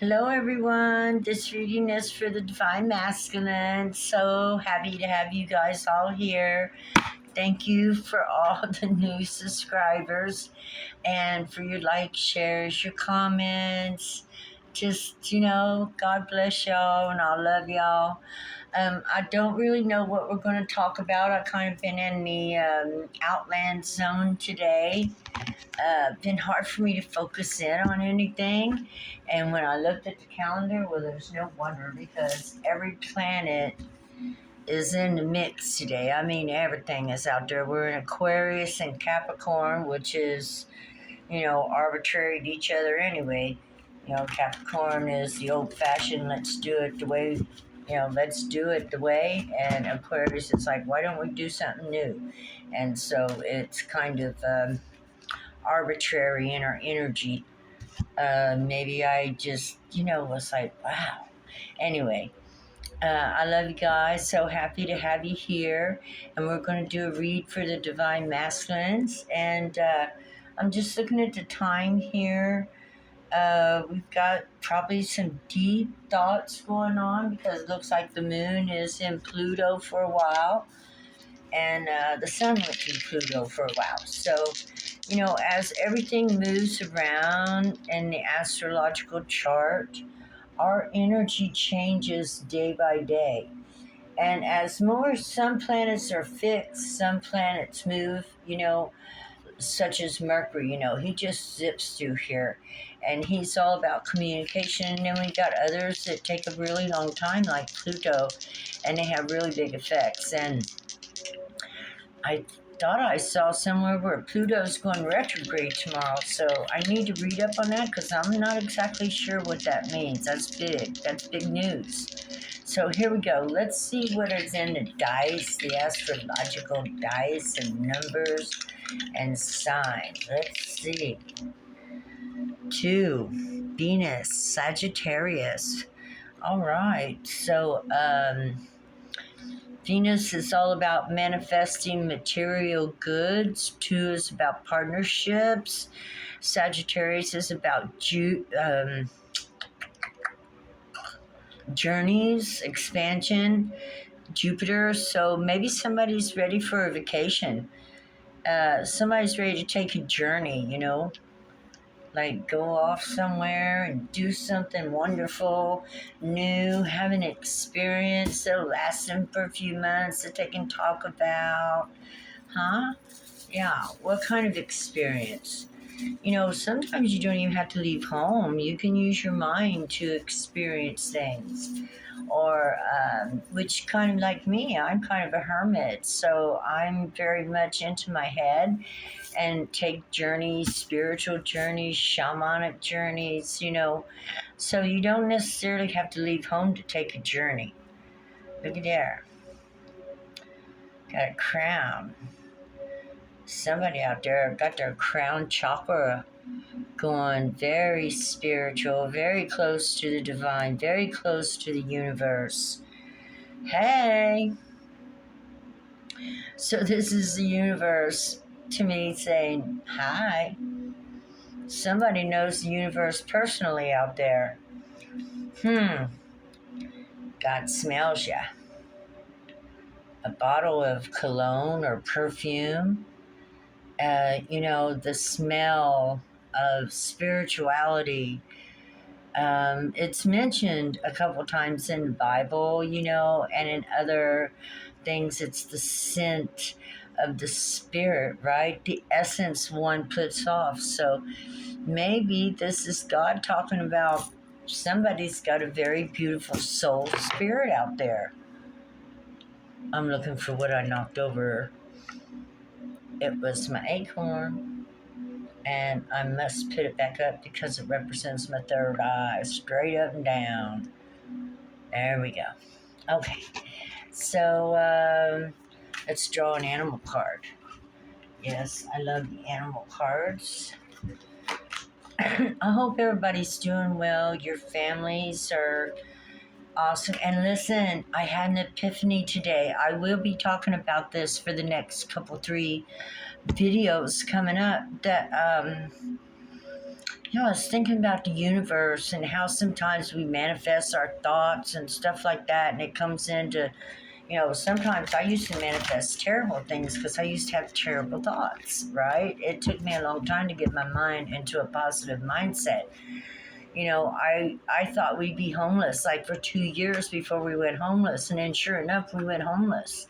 Hello, everyone. This reading is for the Divine Masculine. So happy to have you guys all here. Thank you for all the new subscribers and for your likes, shares, your comments. Just, God bless y'all and I love y'all. I don't really know what we're going to talk about. I've kind of been in the outland zone today. Been hard for me to focus in on anything. And when I looked at the calendar, well, there's no wonder because every planet is in the mix today. I mean, everything is out there. We're in Aquarius and Capricorn, which is, arbitrary to each other anyway. Capricorn is the old fashioned, let's do it the way, let's do it the way. And Aquarius is like, why don't we do something new? And so it's kind of arbitrary in our energy. Maybe I just, was like, wow. Anyway, I love you guys. So happy to have you here. And we're going to do a read for the Divine Masculines. And I'm just looking at the time here. We've got probably some deep thoughts going on because it looks like the moon is in Pluto for a while. And the sun went through Pluto for a while. So, as everything moves around in the astrological chart, our energy changes day by day. And as some planets are fixed, some planets move, such as Mercury, he just zips through here. And he's all about communication. And then we got others that take a really long time, like Pluto, and they have really big effects. And I thought I saw somewhere where Pluto's going retrograde tomorrow, so I need to read up on that because I'm not exactly sure what that means. That's big. That's big news. So here we go. Let's see what is in the dice, the astrological dice and numbers and signs. Let's see. 2, Venus, Sagittarius. All right. So, Venus is all about manifesting material goods. 2 is about partnerships. Sagittarius is about journeys, expansion. Jupiter, so maybe somebody's ready for a vacation. Somebody's ready to take a journey, like go off somewhere and do something wonderful, new, have an experience that'll last them for a few months that they can talk about. Huh? Yeah, what kind of experience? Sometimes you don't even have to leave home. You can use your mind to experience things. Or, which kind of like me, I'm kind of a hermit. So I'm very much into my head and take journeys, spiritual journeys, shamanic journeys, So you don't necessarily have to leave home to take a journey. Look at there. Got a crown. Somebody out there got their crown chakra going, very spiritual, very close to the divine, very close to the universe. Hey! So this is the universe to me saying, hi. Somebody knows the universe personally out there. God smells ya. A bottle of cologne or perfume. The smell of spirituality. It's mentioned a couple times in the Bible, and in other things, it's the scent of the spirit, right? The essence one puts off. So maybe this is God talking about somebody's got a very beautiful soul spirit out there. I'm looking for what I knocked over. It was my acorn, and I must put it back up because it represents my third eye, straight up and down. There we go. Okay, so let's draw an animal card. Yes, I love the animal cards. I hope everybody's doing well. Your families are awesome. And listen, I had an epiphany today. I will be talking about this for the next couple, 3 videos coming up. That, I was thinking about the universe and how sometimes we manifest our thoughts and stuff like that, and it comes into, sometimes I used to manifest terrible things because I used to have terrible thoughts, right? It took me a long time to get my mind into a positive mindset. I thought we'd be homeless like for 2 years before we went homeless, and then sure enough, we went homeless.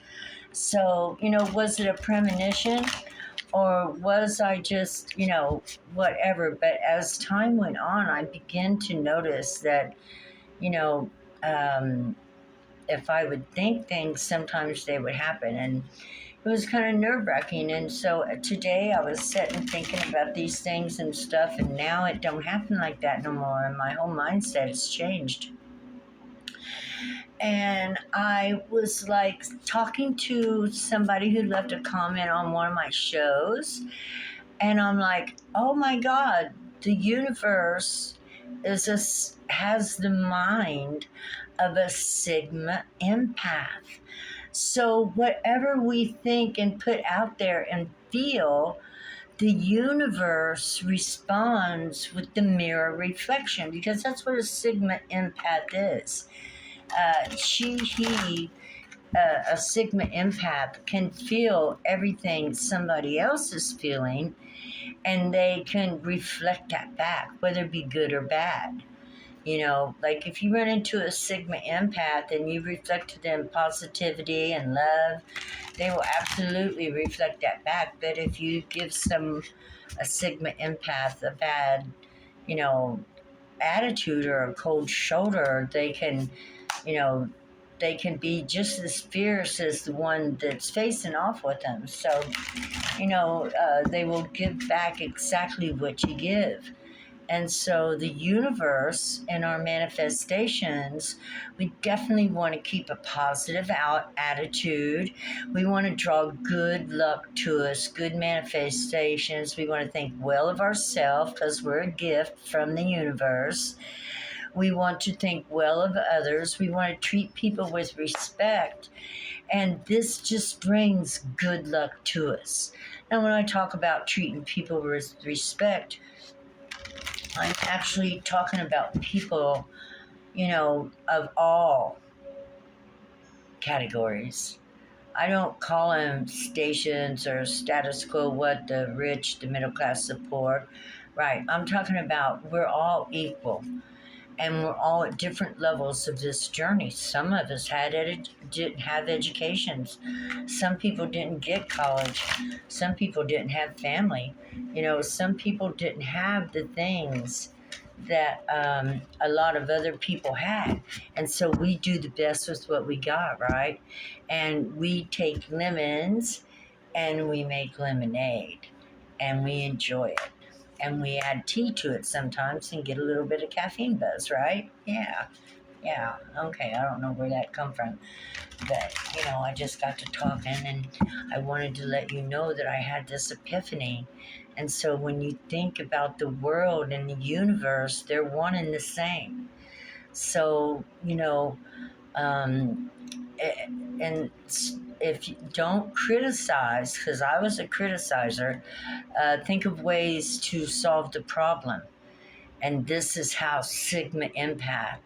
So, was it a premonition? Or was I just, whatever? But as time went on, I began to notice that, you know, um, if I would think things, sometimes they would happen. And it was kind of nerve wracking. And so today I was sitting thinking about these things and stuff, and now it don't happen like that no more. And my whole mindset has changed. And I was like talking to somebody who left a comment on one of my shows, and I'm like, oh my God, the universe has the mind of a Sigma empath. So whatever we think and put out there and feel, the universe responds with the mirror reflection, because that's what a Sigma empath is. A Sigma empath can feel everything somebody else is feeling, and they can reflect that back, whether it be good or bad. Like if you run into a Sigma empath and you reflect to them positivity and love, they will absolutely reflect that back. But if you give a Sigma empath a bad, you know, attitude or a cold shoulder, you know, they can be just as fierce as the one that's facing off with them. So, they will give back exactly what you give. And so the universe and our manifestations, we definitely want to keep a positive attitude. We want to draw good luck to us, good manifestations. We want to think well of ourselves because we're a gift from the universe. We want to think well of others. We want to treat people with respect. And this just brings good luck to us. Now, when I talk about treating people with respect, I'm actually talking about people, of all categories. I don't call them stations or status quo, what the rich, the middle class, the poor. Right. I'm talking about we're all equal, and we're all at different levels of this journey. Some of us didn't have educations. Some people didn't get college. Some people didn't have family. Some people didn't have the things that a lot of other people had. And so we do the best with what we got, right? And we take lemons and we make lemonade and we enjoy it. And we add tea to it sometimes and get a little bit of caffeine buzz, right? Yeah. Yeah. Okay. I don't know where that come from. But, I just got to talking, and I wanted to let you know that I had this epiphany. And so when you think about the world and the universe, they're one and the same. So, um, and if you don't criticize, because I was a criticizer, think of ways to solve the problem. And this is how Sigma Empath,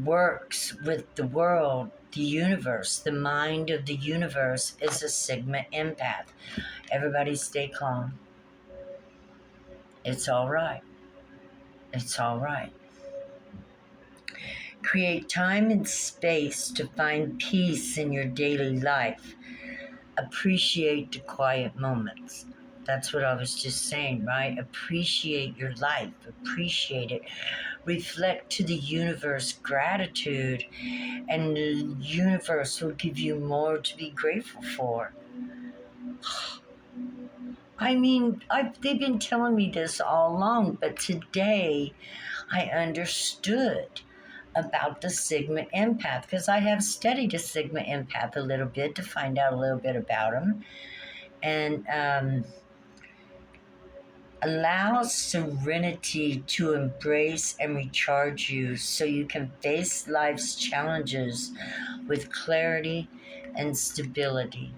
works with the world, the universe. The mind of the universe is a Sigma Empath. Everybody stay calm. It's all right. It's all right. Create time and space to find peace in your daily life. Appreciate the quiet moments. That's what I was just saying, right? Appreciate your life. Appreciate it. Reflect to the universe gratitude, and the universe will give you more to be grateful for. I mean, they've been telling me this all along, but today I understood about the Sigma Empath, because I have studied a Sigma Empath a little bit to find out a little bit about them. And allow serenity to embrace and recharge you so you can face life's challenges with clarity and stability.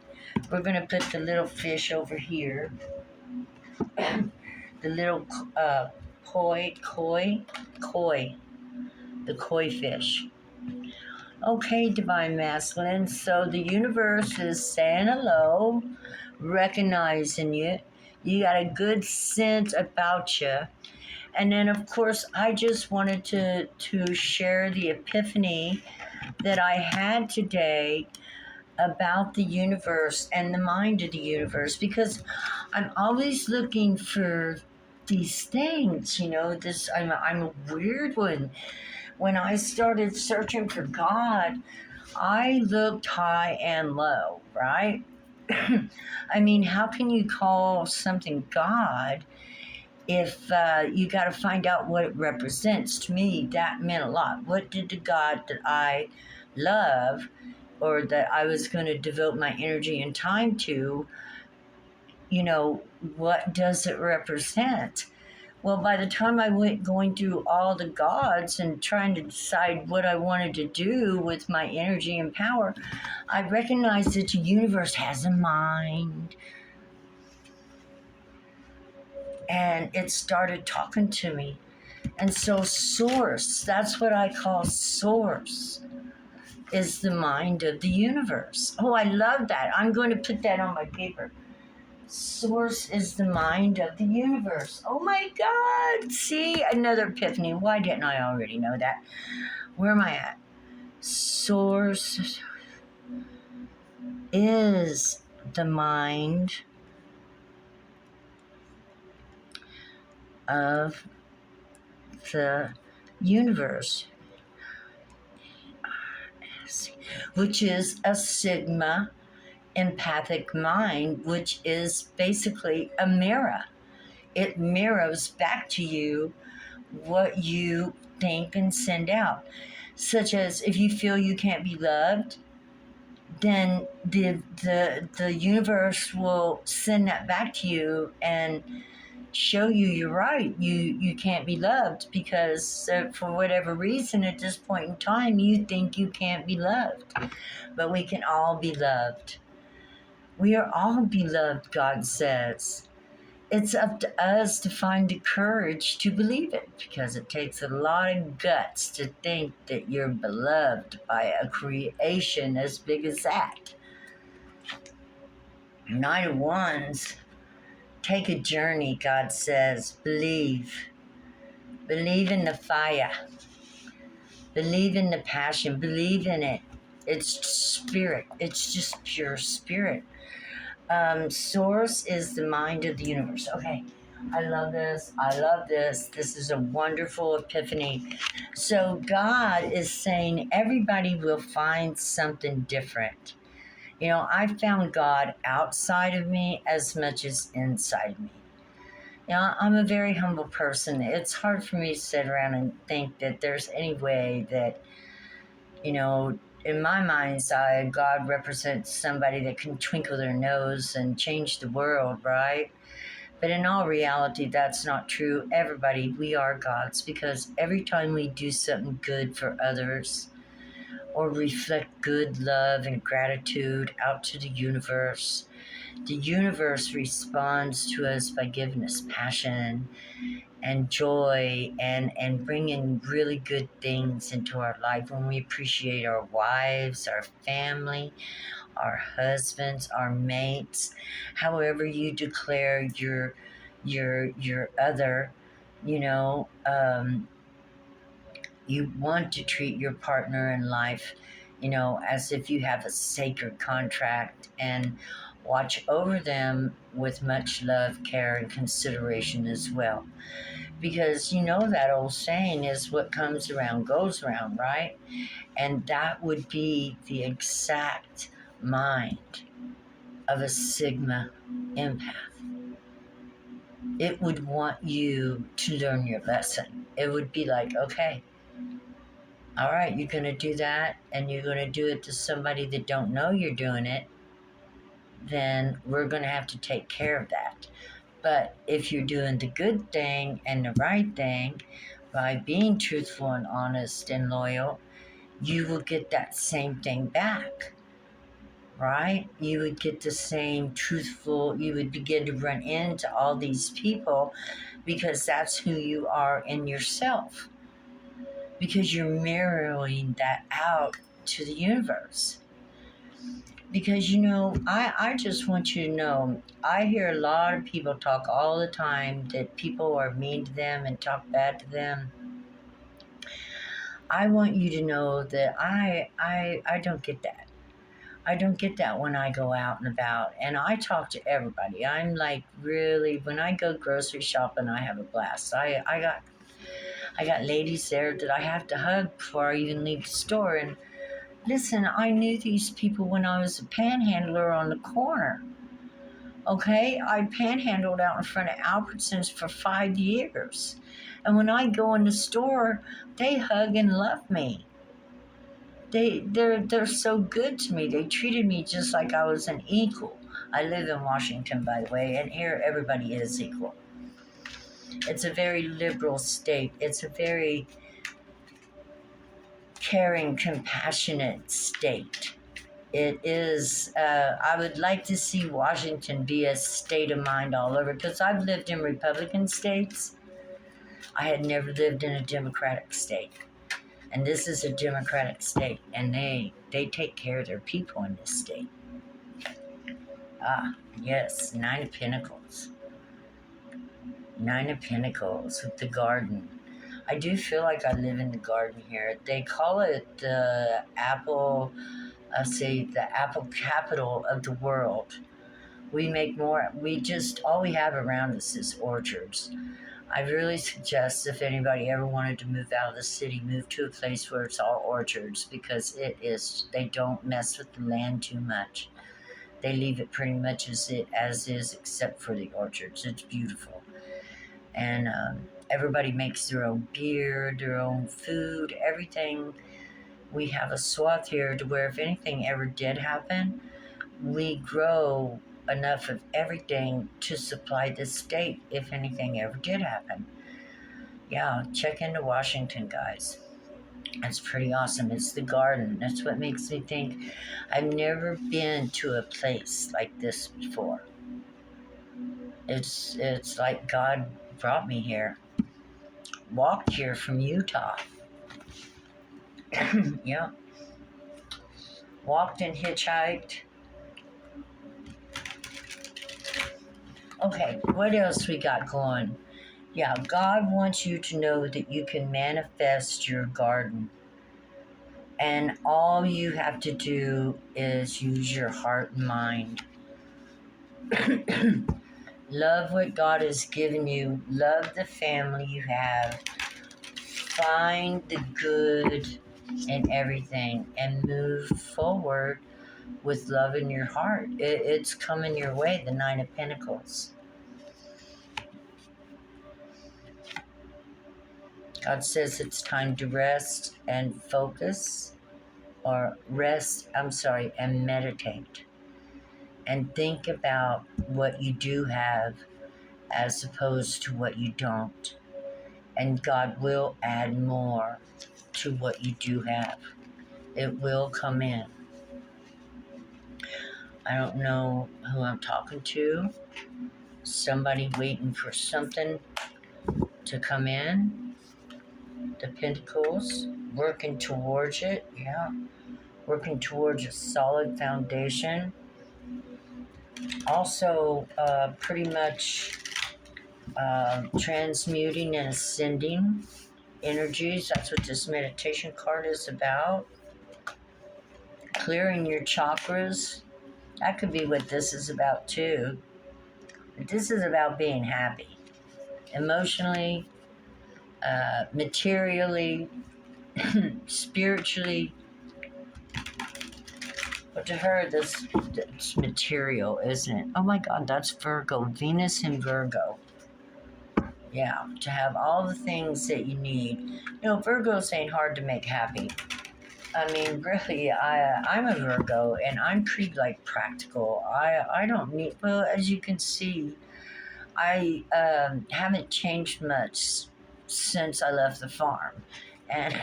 We're going to put the little fish over here. the little koi, the koi fish. Okay, Divine Masculine. So the universe is saying hello, recognizing you. You got a good sense about you. And then, of course, I just wanted to share the epiphany that I had today about the universe and the mind of the universe, because I'm always looking for these things. This I'm a weird one. When I started searching for God, I looked high and low, right? I mean, how can you call something God if you got to find out what it represents? To me, that meant a lot. What did the God that I love, or that I was going to devote my energy and time to, what does it represent? Well, by the time I went going through all the gods and trying to decide what I wanted to do with my energy and power, I recognized that the universe has a mind. And it started talking to me. And so, Source, that's what I call Source, is the mind of the universe. Oh, I love that. I'm going to put that on my paper. Source is the mind of the universe. Oh my God. See, another epiphany. Why didn't I already know that? Where am I at? Source is the mind of the universe, which is a Sigma empathic mind, which is basically a mirror. It mirrors back to you what you think and send out. Such as, if you feel you can't be loved, then the universe will send that back to you and show you you're right. You can't be loved because for whatever reason at this point in time you think you can't be loved. But we can all be loved. We are all beloved, God says. It's up to us to find the courage to believe it, because it takes a lot of guts to think that you're beloved by a creation as big as that. Nine of Wands, take a journey, God says. Believe. Believe in the fire. Believe in the passion. Believe in it. It's spirit. It's just pure spirit. Source is the mind of the universe. Okay. I love this. I love this. This is a wonderful epiphany. So God is saying everybody will find something different. I found God outside of me as much as inside me. I'm a very humble person. It's hard for me to sit around and think that there's any way that, in my mind's eye, God represents somebody that can twinkle their nose and change the world, right? But in all reality, that's not true. Everybody, we are gods, because every time we do something good for others or reflect good love and gratitude out to the universe responds to us by giving us passion and joy and bringing really good things into our life. When we appreciate our wives, our family, our husbands, our mates, however you declare your other, you want to treat your partner in life, as if you have a sacred contract, and watch over them with much love, care, and consideration as well. Because that old saying is, what comes around goes around, right? And that would be the exact mind of a Sigma empath. It would want you to learn your lesson. It would be like, okay, all right, you're going to do that, and you're going to do it to somebody that don't know you're doing it, then we're going to have to take care of that. But if you're doing the good thing and the right thing by being truthful and honest and loyal, you will get that same thing back, right? You would get the same truthful, you would begin to run into all these people because that's who you are in yourself, because you're mirroring that out to the universe. Because I just want you to know, I hear a lot of people talk all the time that people are mean to them and talk bad to them. I want you to know that I don't get that. I don't get that when I go out and about, and I talk to everybody. I'm like, really, when I go grocery shopping, I have a blast. I got ladies there that I have to hug before I even leave the store. And listen, I knew these people when I was a panhandler on the corner. Okay, I panhandled out in front of Albertsons for 5 years, and when I go in the store, they hug and love me. They're so good to me. They treated me just like I was an equal. I live in Washington, by the way, and here everybody is equal. It's a very liberal state. It's a very caring, compassionate state. It is. I would like to see Washington be a state of mind all over, because I've lived in Republican states. I had never lived in a Democratic state. And this is a Democratic state, and they take care of their people in this state. Ah, yes, Nine of Pentacles. Nine of Pentacles with the garden. I do feel like I live in the garden here. They call it the apple, the apple capital of the world. We make more, all we have around us is orchards. I really suggest if anybody ever wanted to move out of the city, move to a place where it's all orchards, because they don't mess with the land too much. They leave it pretty much as is, except for the orchards. It's beautiful. And everybody makes their own beer, their own food, everything. We have a swath here to where if anything ever did happen, we grow enough of everything to supply the state if anything ever did happen. Yeah, check into Washington, guys. That's pretty awesome. It's the garden. That's what makes me think I've never been to a place like this before. It's like God brought me here. Walked here from Utah. Yeah. Walked and hitchhiked. Okay, what else we got going? Yeah, God wants you to know that you can manifest your garden. And all you have to do is use your heart and mind. Love what God has given you. Love the family you have. Find the good in everything and move forward with love in your heart. It's coming your way, the Nine of Pentacles. God says it's time to rest and focus, and meditate. And think about what you do have as opposed to what you don't. And God will add more to what you do have. It will come in. I don't know who I'm talking to. Somebody waiting for something to come in. The Pentacles, working towards it. Yeah. Working towards a solid foundation. Also, pretty much transmuting and ascending energies. That's what this meditation card is about. Clearing your chakras. That could be what this is about too. But this is about being happy. Emotionally, materially, spiritually. But to her, it's material, isn't it? Oh my God, that's Virgo. Venus in Virgo. Yeah, to have all the things that you need. Virgos ain't hard to make happy. I mean, really, I'm a Virgo, and I'm pretty, practical. I don't need, well, as you can see, I haven't changed much since I left the farm. And,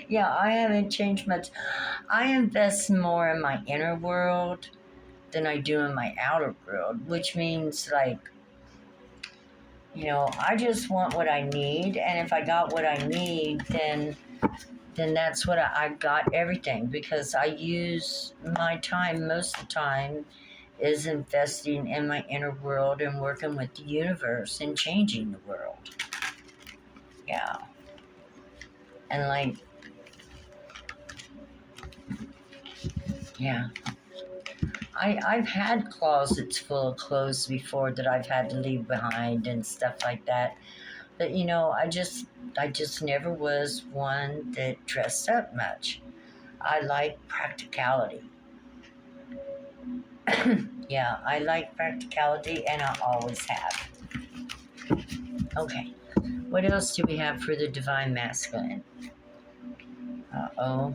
yeah, I haven't changed much. I invest more in my inner world than I do in my outer world, which means, I just want what I need, and if I got what I need, then that's what I've got everything, because I use my time most of the time is investing in my inner world and working with the universe and changing the world. Yeah. And like, yeah. I've had closets full of clothes before that I've had to leave behind and stuff like that. But I just never was one that dressed up much. I like practicality. Yeah, I like practicality, and I always have. Okay, what else do we have for the divine masculine? Uh-oh.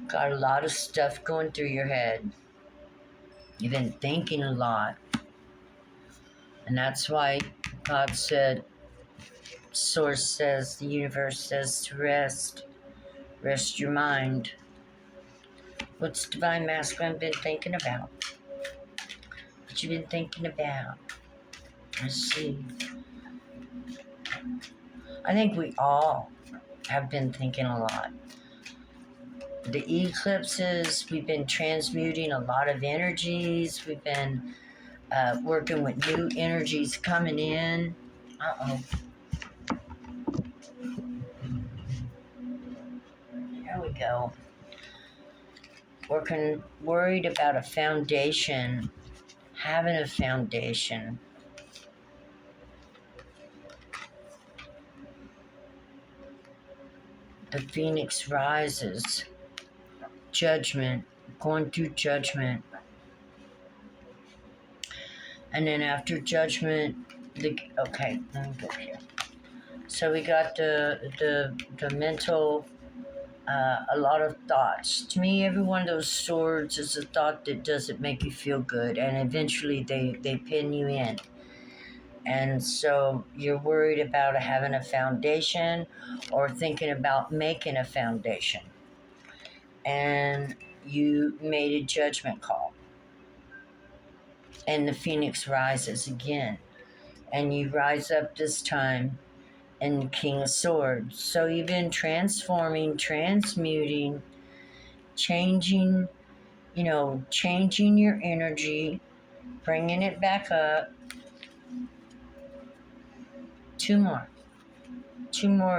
Got a lot of stuff going through your head. You've been thinking a lot. And that's why God said, Source says, the universe says to rest. Rest your mind. What's divine masculine been thinking about? What you been thinking about? Let's see. I think we all have been thinking a lot. The eclipses, we've been transmuting a lot of energies. We've been working with new energies coming in. Uh-oh. There we go. Worried about a foundation, having a foundation. The phoenix rises. Judgment, going through judgment. And then after judgment, okay, let me go here. So we got the mental, a lot of thoughts. To me, every one of those swords is a thought that doesn't make you feel good, and eventually they pin you in. And so you're worried about having a foundation or thinking about making a foundation. And you made a judgment call. And the phoenix rises again. And you rise up this time in the King of Swords. So you've been transforming, transmuting, changing, changing your energy, bringing it back up. Two more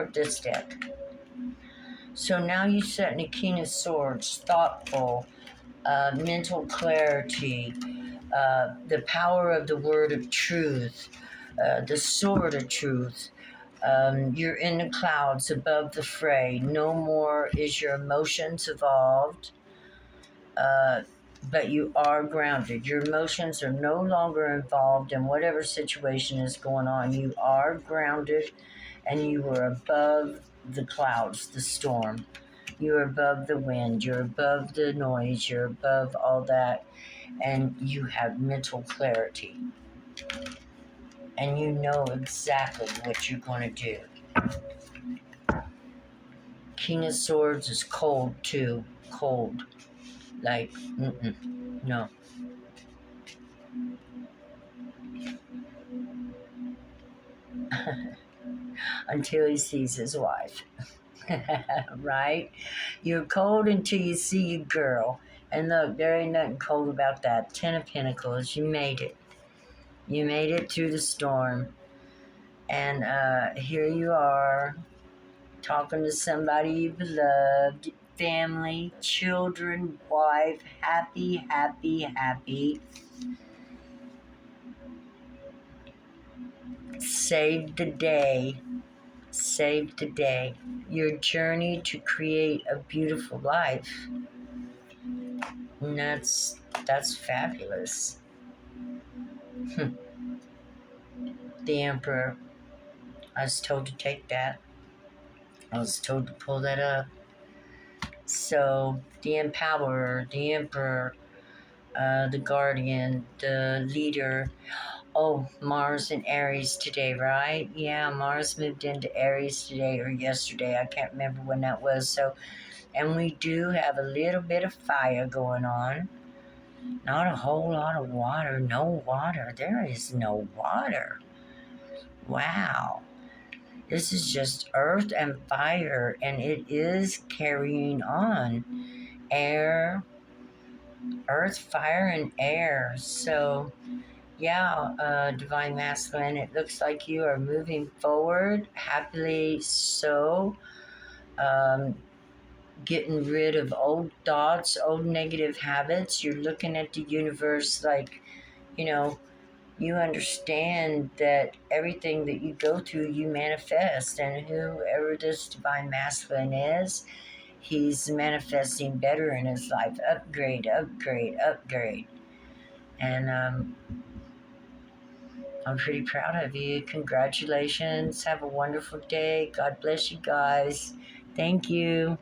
of this deck. So now you set in the King of Swords, thoughtful, mental clarity, the power of the word of truth, the sword of truth. You're in the clouds above the fray. No more is your emotions evolved, but you are grounded. Your emotions are no longer involved in whatever situation is going on. You are grounded, and you are above the clouds, the storm. You're above the wind. You're above the noise. You're above all that, and you have mental clarity. And you know exactly what you're going to do. King of Swords is cold too. Cold. Like, no. Until he sees his wife. Right? You're cold until you see your girl. And look, there ain't nothing cold about that. 10 of Pentacles. You made it. You made it through the storm. And here you are, talking to somebody you beloved, family, children, wife, happy, happy, happy. Save the day. Save the day. Your journey to create a beautiful life. And that's fabulous. The Emperor. I was told to take that. I was told to pull that up. So, the Empowerer, the Emperor, the Guardian, the Leader. Oh, Mars in Aries today, right? Yeah, Mars moved into Aries today or yesterday. I can't remember when that was. So, and we do have a little bit of fire going on. Not a whole lot of water. No water. There is no water. Wow. This is just earth and fire, and it is carrying on. Air, earth, fire, and air. So, yeah, Divine Masculine, it looks like you are moving forward, happily so. Um, Getting rid of old thoughts, old negative habits. You're looking at the universe like, you know, you understand that everything that you go through, you manifest. And whoever this divine masculine is, he's manifesting better in his life. Upgrade, upgrade, upgrade. And I'm pretty proud of you. Congratulations. Have a wonderful day. God bless you guys. Thank you.